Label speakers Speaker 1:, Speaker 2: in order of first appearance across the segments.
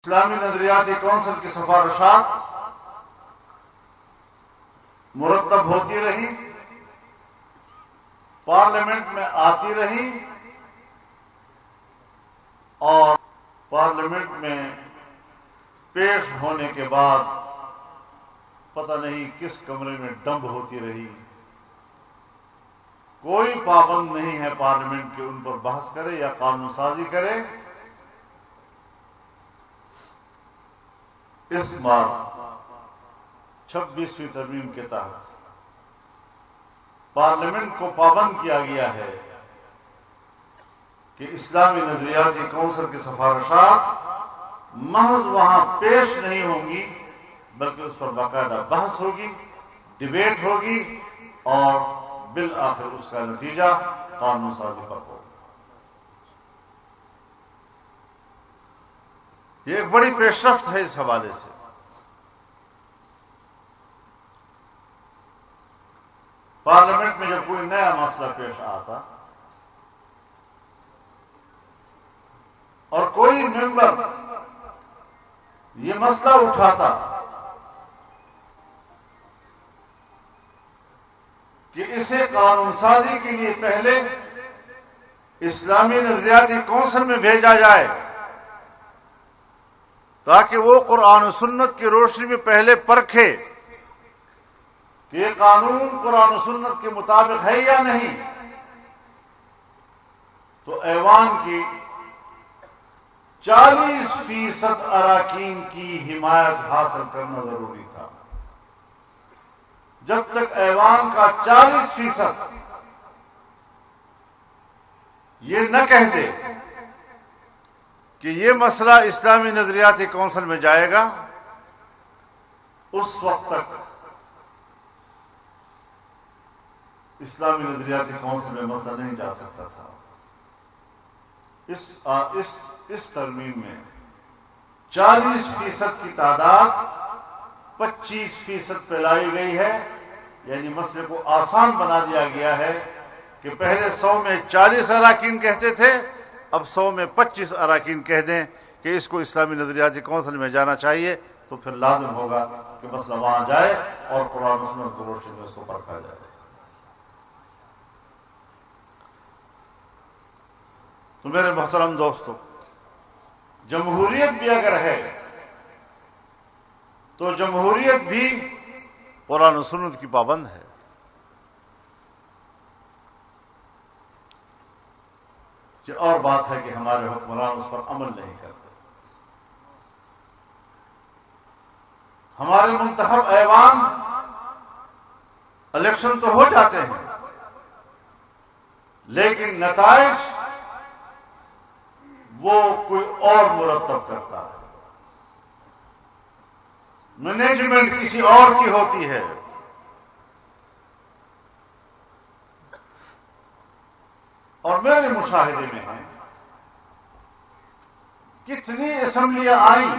Speaker 1: اسلامی نظریاتی کونسل کی سفارشات مرتب ہوتی رہی، پارلیمنٹ میں آتی رہی اور پارلیمنٹ میں پیش ہونے کے بعد پتہ نہیں کس کمرے میں ڈمب ہوتی رہی۔ کوئی پابند نہیں ہے پارلیمنٹ کے ان پر بحث کرے یا قانون سازی کرے۔ اس بار 26ویں ترمیم کے تحت پارلیمنٹ کو پابند کیا گیا ہے کہ اسلامی نظریاتی کونسل کی سفارشات محض وہاں پیش نہیں ہوں گی، بلکہ اس پر باقاعدہ بحث ہوگی، ڈیبیٹ ہوگی اور بالآخر اس کا نتیجہ قانون سازی پر ہوگا۔ یہ ایک بڑی پیش رفت ہے۔ اس حوالے سے پارلیمنٹ میں جب کوئی نیا مسئلہ پیش آتا اور کوئی ممبر یہ مسئلہ اٹھاتا کہ اسے قانون سازی کے لیے پہلے اسلامی نظریاتی کونسل میں بھیجا جائے تاکہ وہ قرآن و سنت کی روشنی میں پہلے پرکھے کہ یہ قانون قرآن و سنت کے مطابق ہے یا نہیں، تو ایوان کی 40% اراکین کی حمایت حاصل کرنا ضروری تھا۔ جب تک ایوان کا 40% یہ نہ کہہ دے کہ یہ مسئلہ اسلامی نظریاتی کونسل میں جائے گا، اس وقت تک اسلامی نظریاتی کونسل میں مسئلہ نہیں جا سکتا تھا۔ اس ترمیم میں 40% کی تعداد 25% پہ لائی گئی ہے، یعنی مسئلے کو آسان بنا دیا گیا ہے کہ پہلے 100 میں 40 اراکین کہتے تھے، اب 100 میں 25 اراکین کہہ دیں کہ اس کو اسلامی نظریاتی کونسل میں جانا چاہیے، تو پھر لازم ہوگا کہ مسئلہ وہاں جائے اور قرآن و سنت کی روشنی میں اس کو پرکھا جائے۔ تو میرے محترم دوستو، جمہوریت بھی اگر ہے تو جمہوریت بھی قرآن و سنت کی پابند ہے۔ یہ اور بات ہے کہ ہمارے حکمران اس پر عمل نہیں کرتے۔ ہمارے منتخب ایوان الیکشن تو ہو جاتے ہیں، لیکن نتائج وہ کوئی اور مرتب کرتا ہے، مینجمنٹ کسی اور کی ہوتی ہے۔ اور میرے مشاہدے میں ہے کتنی اسمبلیاں آئیں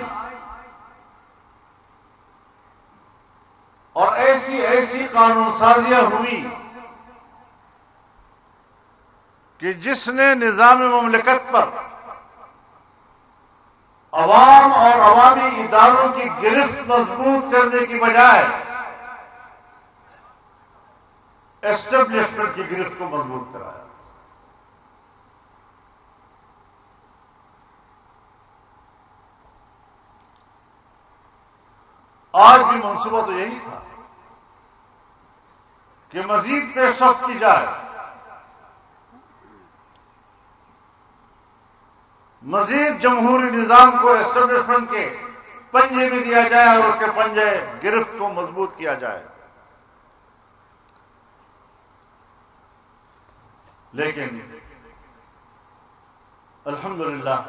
Speaker 1: اور ایسی قانون سازیاں ہوئی کہ جس نے نظام مملکت پر عوام اور عوامی اداروں کی گرفت مضبوط کرنے کی بجائے ایسٹیبلشمنٹ کی گرفت کو مضبوط کرایا۔ آج بھی منصوبہ تو یہی تھا کہ مزید پیش رفت کی جائے، مزید جمہوری نظام کو ایسٹیبلشمنٹ کے پنجے میں دیا جائے اور اس کے پنجے گرفت کو مضبوط کیا جائے۔ لیکن الحمدللہ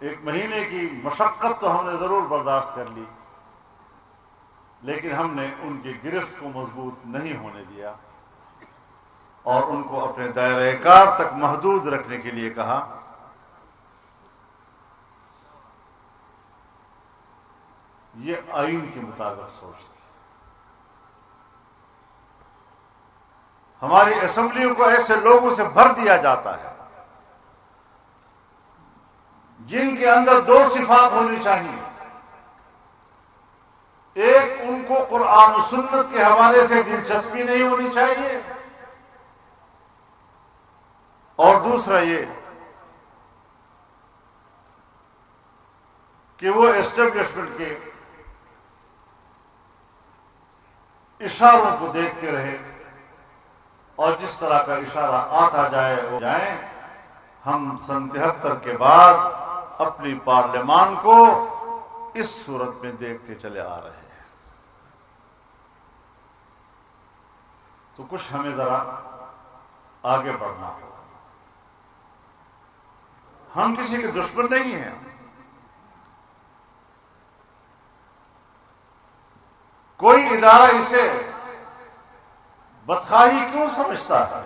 Speaker 1: ایک مہینے کی مشقت تو ہم نے ضرور برداشت کر لی، لیکن ہم نے ان کی گرفت کو مضبوط نہیں ہونے دیا اور ان کو اپنے دائرہ کار تک محدود رکھنے کے لیے کہا۔ یہ آئین کے مطابق سوچ تھی۔ ہماری اسمبلیوں کو ایسے لوگوں سے بھر دیا جاتا ہے جن کے اندر دو صفات ہونی چاہیے. ایک، ان کو قرآن و سنت کے حوالے سے دلچسپی نہیں ہونی چاہیے، اور دوسرا یہ کہ وہ اسٹیبلشمنٹ کے اشاروں کو دیکھتے رہے، اور جس طرح کا اشارہ آتا جائے وہ جائیں. ہم سن 73 کے بعد اپنی پارلیمان کو اس صورت میں دیکھتے چلے آ رہے ہیں. تو کچھ ہمیں ذرا آگے بڑھنا ہوگا. ہم کسی کے دشمن نہیں ہیں. کوئی ادارہ اسے بدخواہی کیوں سمجھتا ہے؟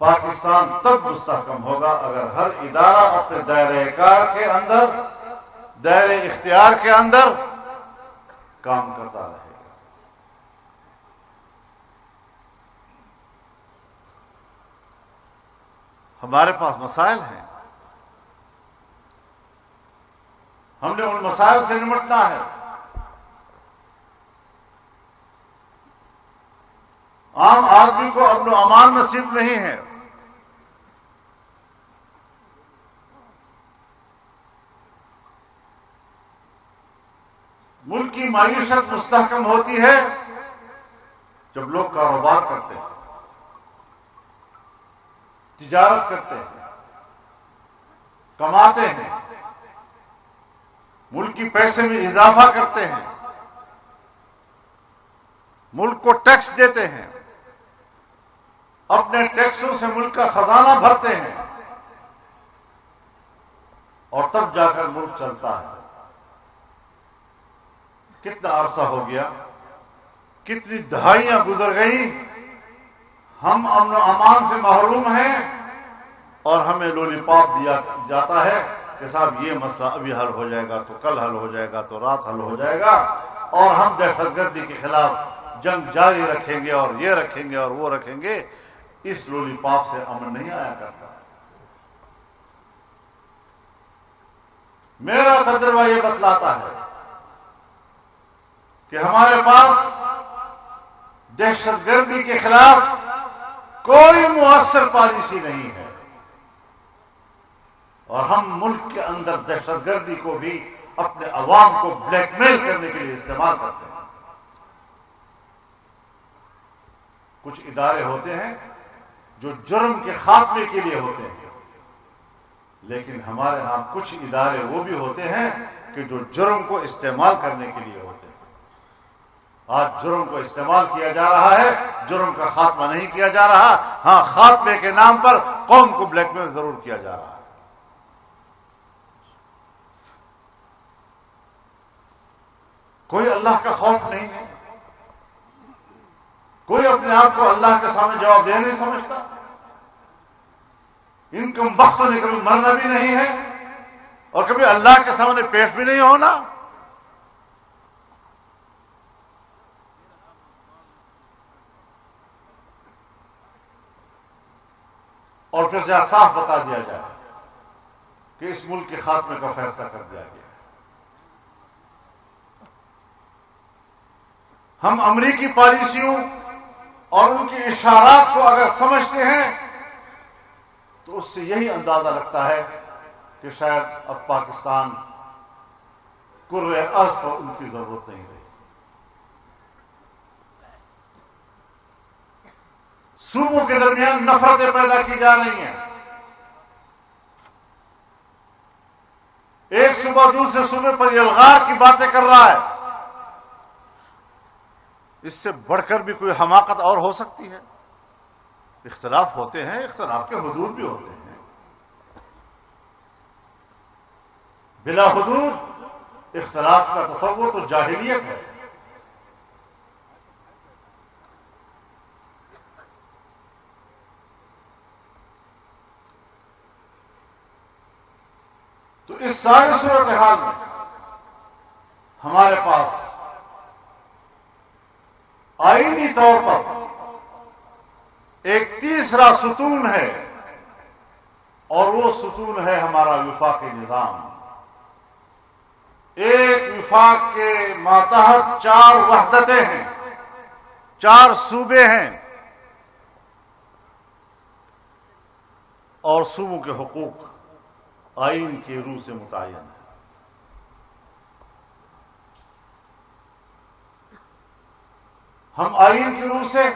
Speaker 1: پاکستان تب مستحکم ہوگا اگر ہر ادارہ اپنے دائرہ کار کے اندر، دائرہ اختیار کے اندر کام کرتا رہے. ہمارے پاس مسائل ہیں، ہم نے ان مسائل سے نمٹنا ہے. عام آدمی کو امن و امان نصیب نہیں ہے. ملک کی معیشت مستحکم ہوتی ہے جب لوگ کاروبار کرتے ہیں، تجارت کرتے ہیں، کماتے ہیں، ملک کی پیسے میں اضافہ کرتے ہیں، ملک کو ٹیکس دیتے ہیں، اپنے ٹیکسوں سے ملک کا خزانہ بھرتے ہیں، اور تب جا کر ملک چلتا ہے. کتنا عرصہ ہو گیا، کتنی دہائیاں گزر گئی، ہم امن و امان سے محروم ہیں، اور ہمیں لولی پاپ دیا جاتا ہے کہ صاحب یہ مسئلہ ابھی حل ہو جائے گا تو کل حل ہو جائے گا تو رات حل ہو جائے گا، اور ہم دہشت گردی کے خلاف جنگ جاری رکھیں گے اور یہ رکھیں گے اور وہ رکھیں گے. اس لولی پاپ سے امن نہیں آیا کرتا. میرا تجربہ یہ بتلاتا ہے کہ ہمارے پاس دہشت گردی کے خلاف کوئی مؤثر پالیسی نہیں ہے، اور ہم ملک کے اندر دہشت گردی کو بھی اپنے عوام کو بلیک میل کرنے کے لیے استعمال کرتے ہیں. کچھ ادارے ہوتے ہیں جو جرم کے خاتمے کے لیے ہوتے ہیں، لیکن ہمارے ہاں کچھ ادارے وہ بھی ہوتے ہیں کہ جو جرم کو استعمال کرنے کے لیے ہوتے ہیں. آج جرم کو استعمال کیا جا رہا ہے، جرم کا خاتمہ نہیں کیا جا رہا. ہاں، خاتمے کے نام پر قوم کو بلیک میل ضرور کیا جا رہا ہے. کوئی اللہ کا خوف نہیں ہے، کوئی اپنے آپ کو اللہ کے سامنے جواب دہ نہیں سمجھتا. ان کم بختوں نے کبھی مرنا بھی نہیں ہے اور کبھی اللہ کے سامنے پیش بھی نہیں ہونا. اور پھر جہاں صاف بتا دیا جائے کہ اس ملک کے خاتمے کا فیصلہ کر دیا گیا. ہم امریکی پالیسیوں اور ان کے اشارات کو اگر سمجھتے ہیں تو اس سے یہی اندازہ لگتا ہے کہ شاید اب پاکستان کرۂ ارض پر ان کی ضرورت نہیں رہی. صوبوں کے درمیان نفرتیں پیدا کی جا رہی ہیں. ایک صوبہ دوسرے صوبے پر الغار کی باتیں کر رہا ہے. اس سے بڑھ کر بھی کوئی حماقت اور ہو سکتی ہے؟ اختلاف ہوتے ہیں، اختلاف کے حدود بھی ہوتے ہیں. بلا حدود اختلاف کا تصور تو جاہلیت ہے. تو اس ساری صورتحال میں ہمارے پاس آئینی طور پر ایک تیسرا ستون ہے اور وہ ستون ہے ہمارا وفاقی نظام. ایک وفاق کے ماتحت 4 وحدتیں ہیں، 4 صوبے ہیں، اور صوبوں کے حقوق آئین کی روح سے متعین ہے. ہم آئین کی روح سے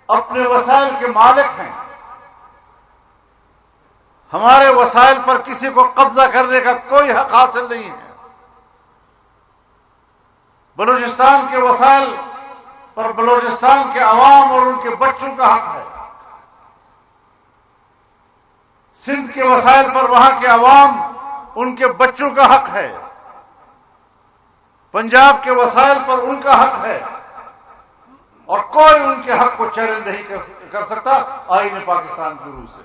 Speaker 1: اپنے وسائل کے مالک ہیں. ہمارے وسائل پر کسی کو قبضہ کرنے کا کوئی حق حاصل نہیں ہے. بلوچستان کے وسائل پر بلوچستان کے عوام اور ان کے بچوں کا حق ہے. سندھ کے وسائل پر وہاں کے عوام ان کے بچوں کا حق ہے. پنجاب کے وسائل پر ان کا حق ہے، اور کوئی ان کے حق کو چیلنج نہیں کر سکتا آئین پاکستان کی روح سے.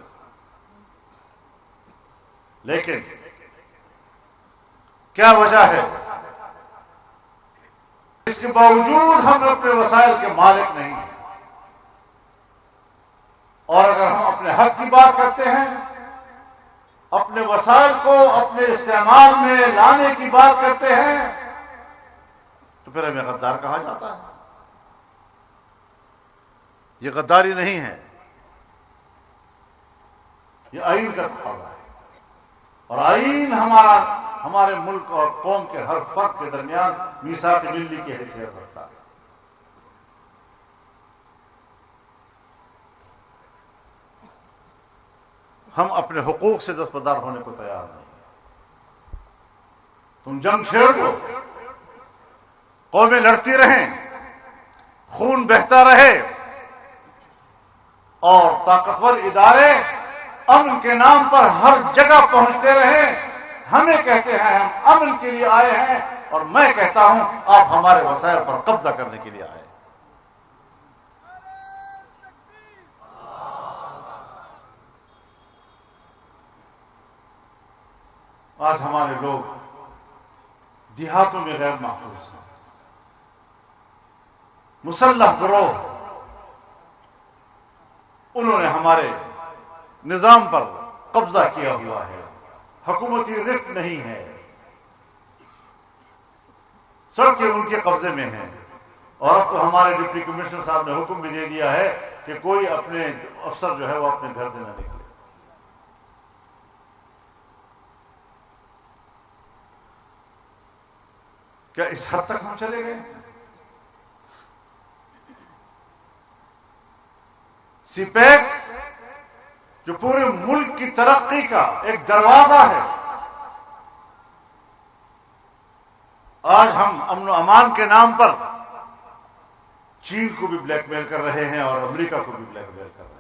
Speaker 1: لیکن کیا وجہ ہے اس کے باوجود ہم اپنے وسائل کے مالک نہیں ہیں؟ اور اگر ہم اپنے حق کی بات کرتے ہیں، اپنے وسائل کو اپنے استعمال میں لانے کی بات کرتے ہیں، تو پھر ہمیں غدار کہا جاتا ہے. یہ غداری نہیں ہے، یہ آئین کا تقاضا ہے. اور آئین ہمارے ملک اور قوم کے ہر فرد کے درمیان میثاق ملی کی حیثیت رکھتا ہے. ہم اپنے حقوق سے دستبردار ہونے کو تیار نہیں. تم جنگ چھیڑ دو، قومیں لڑتی رہیں، خون بہتا رہے، اور طاقتور ادارے امن کے نام پر ہر جگہ پہنچتے رہیں. ہمیں کہتے ہیں ہم امن کے لیے آئے ہیں، اور میں کہتا ہوں آپ ہمارے وسائل پر قبضہ کرنے کے لیے آئے ہیں. آج ہمارے لوگ دیہاتوں میں غیر محفوظ ہیں. مسلح گروہ انہوں نے ہمارے نظام پر قبضہ کیا ہوا ہے. حکومتی رق نہیں ہے، سڑکیں ان کے قبضے میں ہیں. اور اب تو ہمارے ڈپٹی کمشنر صاحب نے حکم بھی دے دیا ہے کہ کوئی اپنے افسر جو ہے وہ اپنے گھر سے نہ نکلے. کیا اس حد تک ہم چلے گئے؟ سی پیک جو پورے ملک کی ترقی کا ایک دروازہ ہے، آج ہم امن و امان کے نام پر چین کو بھی بلیک میل کر رہے ہیں اور امریکہ کو بھی بلیک میل کر رہے ہیں.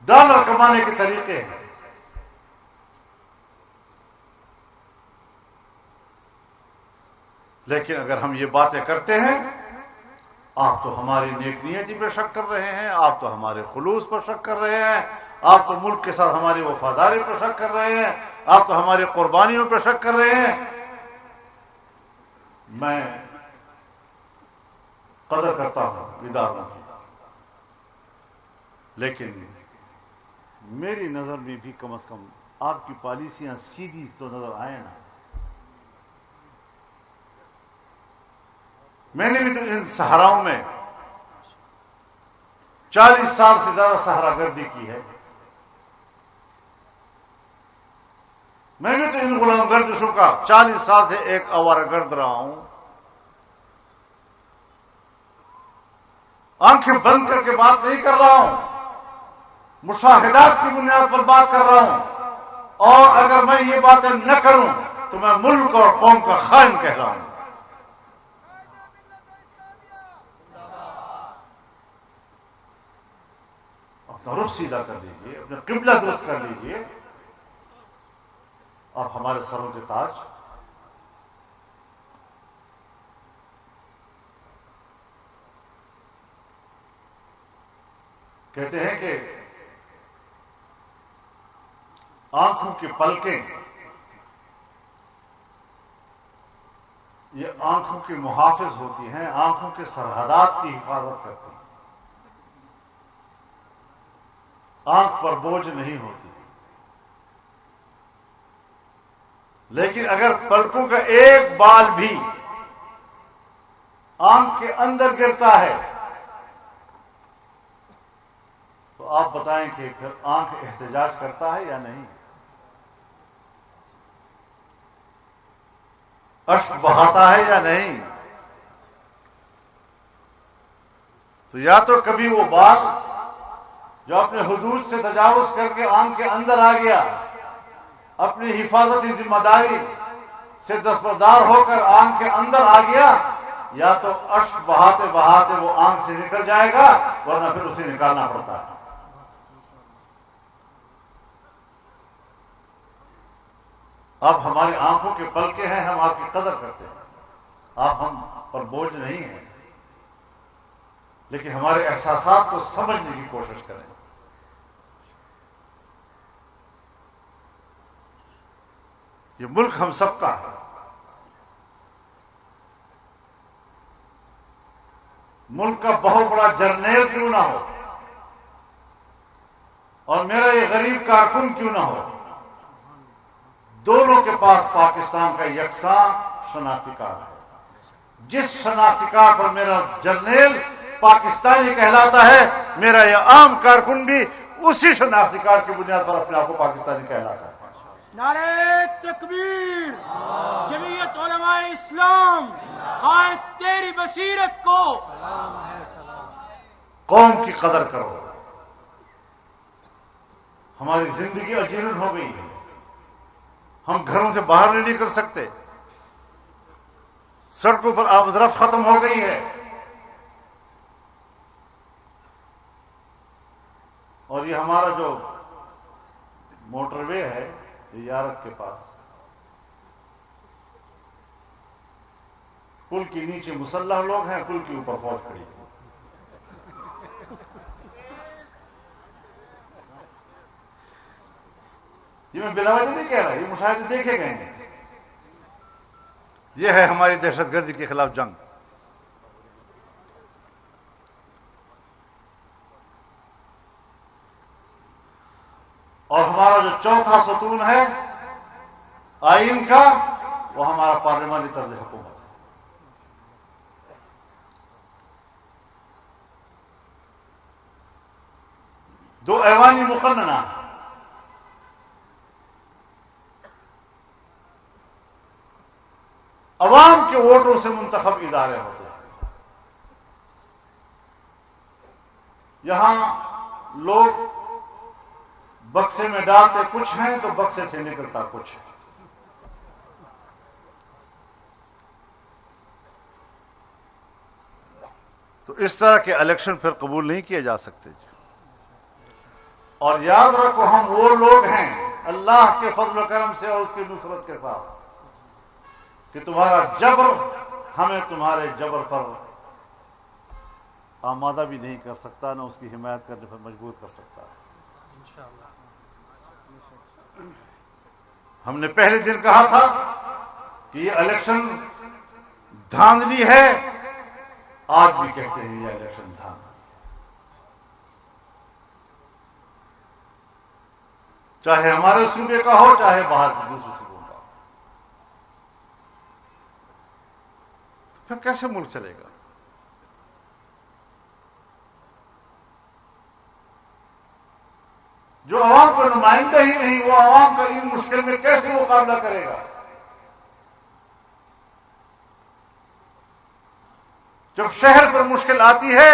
Speaker 1: ڈالر کمانے کے طریقے ہیں. لیکن اگر ہم یہ باتیں کرتے ہیں، آپ تو ہماری نیک نیتی پہ شک کر رہے ہیں، آپ تو ہمارے خلوص پر شک کر رہے ہیں، آپ تو ملک کے ساتھ ہماری وفاداری پر شک کر رہے ہیں، آپ تو ہماری قربانیوں پر شک کر رہے ہیں. میں قدر کرتا ہوں اداروں کی، لیکن میری نظر میں بھی کم از کم آپ کی پالیسیاں سیدھی تو نظر آئے نا. میں نے بھی تو ان صحراؤں میں 40 سال سے زیادہ صحرا گردی کی ہے. میں بھی تو ان غلام گردشوں کا 40 سال سے ایک آوارہ گرد رہا ہوں. آنکھیں بند کر کے بات نہیں کر رہا ہوں، مشاہدات کی بنیاد پر بات کر رہا ہوں. اور اگر میں یہ باتیں نہ کروں تو میں ملک اور قوم کا خائن کہہ رہا ہوں. اپنا رخ سیدھا کر لیجیے، اپنا قبلہ درست کر لیجیے. آپ ہمارے سروں کے تاج. کہتے ہیں کہ آنکھوں کی پلکیں یہ آنکھوں کی محافظ ہوتی ہیں، آنکھوں کے سرحدات کی حفاظت کرتی ہیں، آنکھ پر بوجھ نہیں ہوتی۔ لیکن اگر پلکوں کا ایک بال بھی آنکھ کے اندر گرتا ہے تو آپ بتائیں کہ پھر آنکھ احتجاج کرتا ہے یا نہیں؟ اشک بہاتا ہے یا نہیں؟ تو یا تو کبھی وہ بال جو اپنے حدود سے تجاوز کر کے آنکھ کے اندر آ گیا، اپنی حفاظتی ذمہ داری سے دستبردار ہو کر آنکھ کے اندر آ گیا، یا تو اشک بہاتے بہاتے وہ آنکھ سے نکل جائے گا، ورنہ پھر اسے نکالنا پڑتا ہے۔ اب ہماری آنکھوں کے پلکے ہیں، ہم آپ کی قدر کرتے ہیں، آپ ہم پر بوجھ نہیں ہیں، لیکن ہمارے احساسات کو سمجھنے کی کوشش کریں۔ یہ ملک ہم سب کا ہے، ملک کا بہت بڑا جرنیل کیوں نہ ہو اور میرا یہ غریب کارکن کیوں نہ ہو، دونوں کے پاس پاکستان کا یکساں شناختی کارڈ ہے۔ جس شناختی کارڈ پر میرا جرنیل پاکستانی کہلاتا ہے، میرا یہ عام کارکن بھی اسی شناختی کارڈ کی بنیاد پر اپنے آپ کو پاکستانی کہلاتا ہے۔
Speaker 2: نعرہ تکبیر! جمعیت علماء اسلام قائد تیری بصیرت کو
Speaker 1: قوم کی قدر کرو۔ ہماری زندگی اجیرن ہو گئی ہے، ہم گھروں سے باہر نہیں نکل سکتے، سڑکوں پر آمد و رفت ختم ہو گئی ہے، اور یہ ہمارا جو موٹر وے ہے یہ یارک کے پاس، پل کے نیچے مسلح لوگ ہیں، پل کے اوپر فوج کھڑی ہے۔ یہ میں بلا وجہ نہیں کہہ رہا، یہ مشاہدے دیکھے گئے ہیں۔ یہ ہے ہماری دہشت گردی کے خلاف جنگ۔ اور ہمارا جو چوتھا ستون ہے آئین کا، وہ ہمارا پارلیمانی طرز حکومت ہے۔ دو ایوانی مقننہ، عوام کے ووٹوں سے منتخب ادارے ہوتے ہیں۔ یہاں لوگ بکسے میں ڈالتے کچھ ہیں تو بکسے سے نکلتا کچھ ہے۔ تو اس طرح کے الیکشن پھر قبول نہیں کیے جا سکتے۔ اور یاد رکھو، ہم وہ لوگ ہیں اللہ کے فضل و کرم سے اور اس کی نصرت کے ساتھ کہ تمہارا جبر ہمیں تمہارے جبر پر آمادہ بھی نہیں کر سکتا، نہ اس کی حمایت کرنے پر مجبور کر سکتا۔ ہم نے پہلے دن کہا تھا کہ یہ الیکشن دھاندلی ہے، آج بھی کہتے ہیں یہ الیکشن دھاندلی، چاہے ہمارے صوبے کا ہو چاہے باہر کے دوسرے صوبوں کا ہو۔ پھر کیسے ملک چلے گا؟ جو عوام کا نمائندہ ہی نہیں، وہ عوام کا ان مشکل میں کیسے مقابلہ کرے گا؟ جب شہر پر مشکل آتی ہے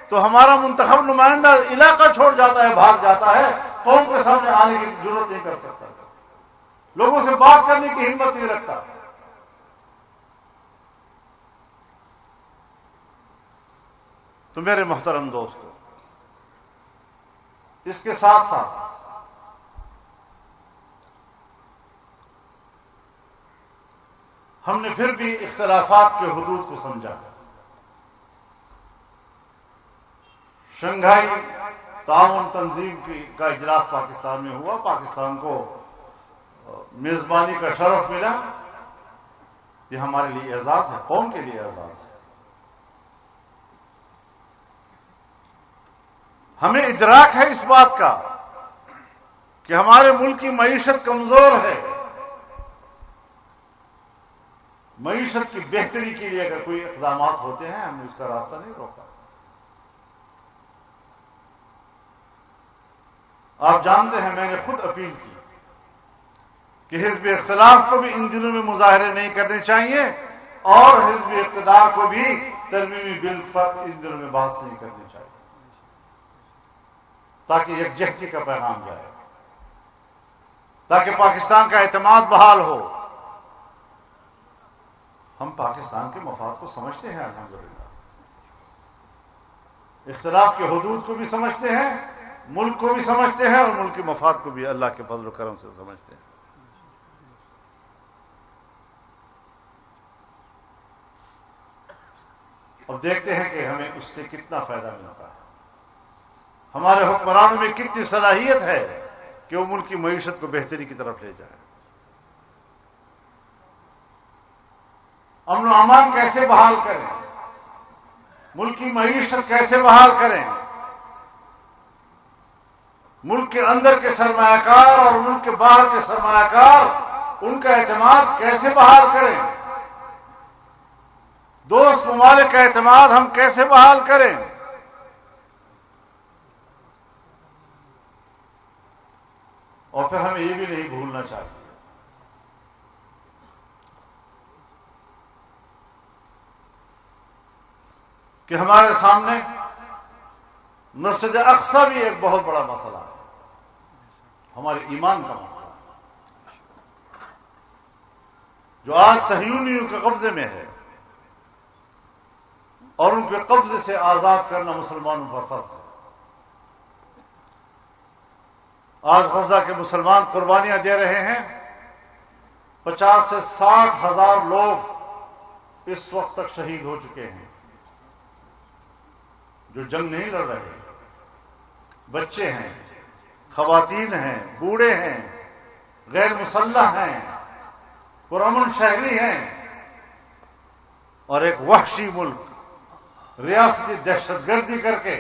Speaker 1: تو ہمارا منتخب نمائندہ علاقہ چھوڑ جاتا ہے، بھاگ جاتا ہے، قوم کے سامنے آنے کی ضرورت نہیں کر سکتا، لوگوں سے بات کرنے کی ہمت نہیں رکھتا۔ تو میرے محترم دوستو، اس کے ساتھ ساتھ ہم نے پھر بھی اختلافات کے حدود کو سمجھا۔ شنگھائی تعاون تنظیم کا اجلاس پاکستان میں ہوا، پاکستان کو میزبانی کا شرف ملا۔ یہ ہمارے لیے اعزاز ہے، قوم کے لیے اعزاز ہے۔ ہمیں ادراک ہے اس بات کا کہ ہمارے ملک کی معیشت کمزور ہے۔ معیشت کی بہتری کے لیے اگر کوئی اقدامات ہوتے ہیں، ہم نے اس کا راستہ نہیں روکا۔ آپ جانتے ہیں میں نے خود اپیل کی کہ حزب اختلاف کو بھی ان دنوں میں مظاہرے نہیں کرنے چاہیے، اور حزب اقتدار کو بھی ترمیمی بل پر ان دنوں میں بحث نہیں کرنی چاہیے، تاکہ یکجہتی کا پیغام جائے، تاکہ پاکستان کا اعتماد بحال ہو۔ ہم پاکستان کے مفاد کو سمجھتے ہیں، الحمدللہ اختلاف کے حدود کو بھی سمجھتے ہیں، ملک کو بھی سمجھتے ہیں، اور ملک کے مفاد کو بھی اللہ کے فضل و کرم سے سمجھتے ہیں۔ اب دیکھتے ہیں کہ ہمیں اس سے کتنا فائدہ ملتا ہے، ہمارے حکمرانوں میں کتنی صلاحیت ہے کہ وہ ملک کی معیشت کو بہتری کی طرف لے جائے۔ امن و امان کیسے بحال کریں، ملک کی معیشت کیسے بحال کریں، ملک کے اندر کے سرمایہ کار اور ملک کے باہر کے سرمایہ کار، ان کا اعتماد کیسے بحال کریں، دوست ممالک کا اعتماد ہم کیسے بحال کریں۔ اور پھر ہمیں یہ بھی نہیں بھولنا چاہیے کہ ہمارے سامنے مسجد اقصی بھی ایک بہت بڑا مسئلہ ہے، ہمارے ایمان کا مسئلہ ہے، جو آج صہیونیوں کے قبضے میں ہے، اور ان کے قبضے سے آزاد کرنا مسلمانوں پر فرض ہے۔ آج غزہ کے مسلمان قربانیاں دے رہے ہیں، 50 سے 60 ہزار لوگ اس وقت تک شہید ہو چکے ہیں، جو جنگ نہیں لڑ رہے، بچے ہیں، خواتین ہیں، بوڑھے ہیں، غیر مسلح ہیں، پرامن شہری ہیں، اور ایک وحشی ملک ریاستی دہشت گردی کر کے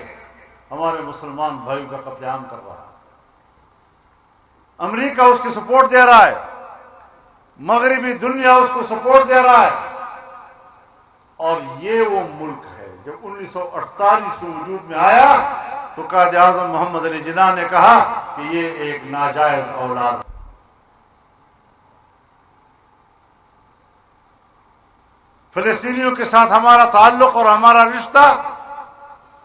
Speaker 1: ہمارے مسلمان بھائیوں کا قتل عام کر رہا ہے۔ امریکہ اس کی سپورٹ دے رہا ہے، مغربی دنیا اس کو سپورٹ دے رہا ہے، اور یہ وہ ملک ہے جب 1948 میں وجود میں آیا تو قائد اعظم محمد علی جناح نے کہا کہ یہ ایک ناجائز اولاد ہے۔ فلسطینیوں کے ساتھ ہمارا تعلق اور ہمارا رشتہ،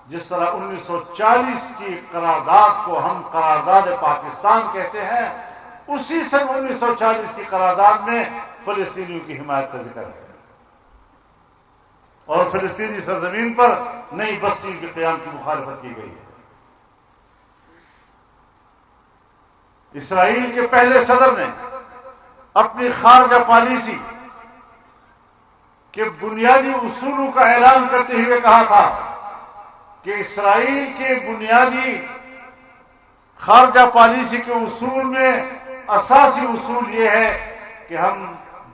Speaker 1: جس طرح 1940 کی قرارداد کو ہم قرارداد پاکستان کہتے ہیں، اسی سن 1940 کی قرارداد میں فلسطینیوں کی حمایت کا ذکر ہے، اور فلسطینی سرزمین پر نئی بستی کے قیام کی مخالفت کی گئی ہے۔ اسرائیل کے پہلے صدر نے اپنی خارجہ پالیسی کے بنیادی اصولوں کا اعلان کرتے ہوئے کہا تھا کہ اسرائیل کے بنیادی خارجہ پالیسی کے اصول میں اساسی اصول یہ ہے کہ ہم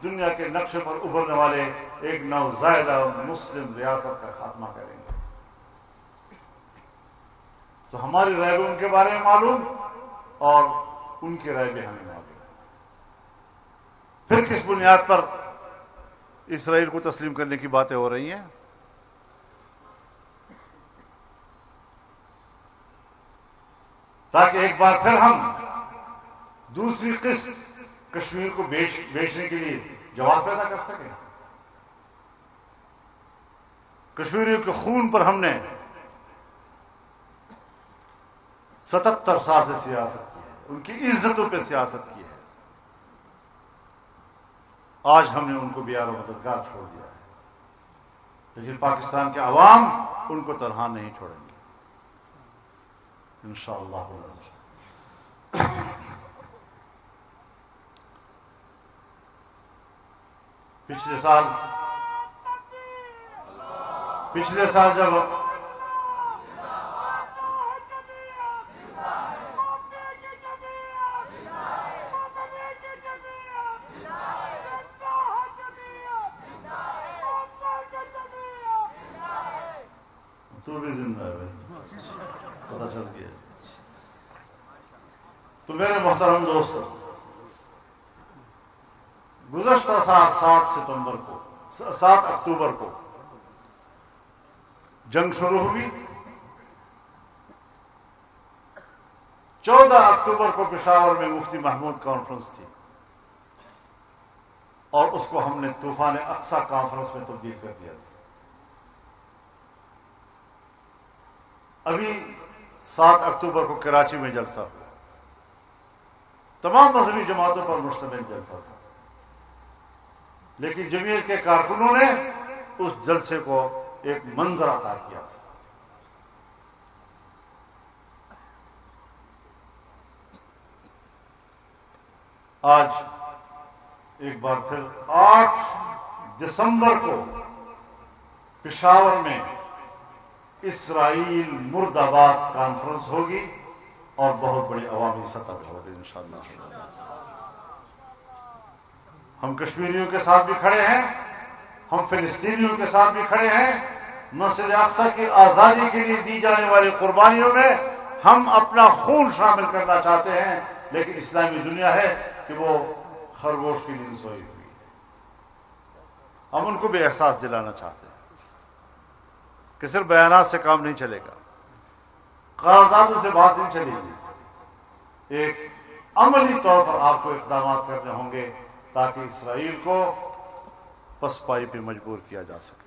Speaker 1: دنیا کے نقشے پر ابھرنے والے ایک نوزائیدہ مسلم ریاست کا خاتمہ کریں گے۔ تو ہماری رائے بھی ان کے بارے میں معلوم، اور ان کی رائے بھی ہمیں معلوم۔ پھر کس بنیاد پر اسرائیل کو تسلیم کرنے کی باتیں ہو رہی ہیں؟ تاکہ ایک بار پھر ہم دوسری قسط کشمیر کو بیچنے کے لیے جواز پیدا کر سکیں۔ کشمیریوں کے خون پر ہم نے 77 سال سے سیاست کی ہے، ان کی عزتوں پہ سیاست کی ہے، آج ہم نے ان کو بیار و مددگار چھوڑ دیا ہے، لیکن پاکستان کے عوام ان کو تنہا نہیں چھوڑیں گے انشاءاللہ۔ پچھلے سال جب تو بھی زندہ ہے پتہ چل گیا. تو میرے محترم دوستو، گزشتہ سال 7 اکتوبر کو جنگ شروع ہوئی. 14 اکتوبر کو پشاور میں مفتی محمود کانفرنس تھی اور اس کو ہم نے طوفان اقصی کانفرنس میں تبدیل کر دیا تھا. ابھی 7 اکتوبر کو کراچی میں جلسہ ہوا، تمام مذہبی جماعتوں پر مشتمل جلسہ تھا، لیکن جمعیت کے کارکنوں نے اس جلسے کو ایک منظر عطا کیا تھا. آج ایک بار پھر 8 دسمبر کو پشاور میں اسرائیل مرد آباد کانفرنس ہوگی اور بہت بڑی عوامی سطح پر ہوگی انشاءاللہ. ہم کشمیریوں کے ساتھ بھی کھڑے ہیں، ہم فلسطینیوں کے ساتھ بھی کھڑے ہیں. مسجد اقصی کی آزادی کے لیے دی جانے والی قربانیوں میں ہم اپنا خون شامل کرنا چاہتے ہیں، لیکن اسلامی دنیا ہے کہ وہ خرگوش کی نیند سوئی ہوئی ہے. ہم ان کو بھی احساس دلانا چاہتے ہیں کہ صرف بیانات سے کام نہیں چلے گا، قراردادوں سے بات نہیں چلے گی. ایک عملی طور پر آپ کو اقدامات کرنے ہوں گے تاکہ اسرائیل کو پسپائی پہ مجبور کیا جا سکے.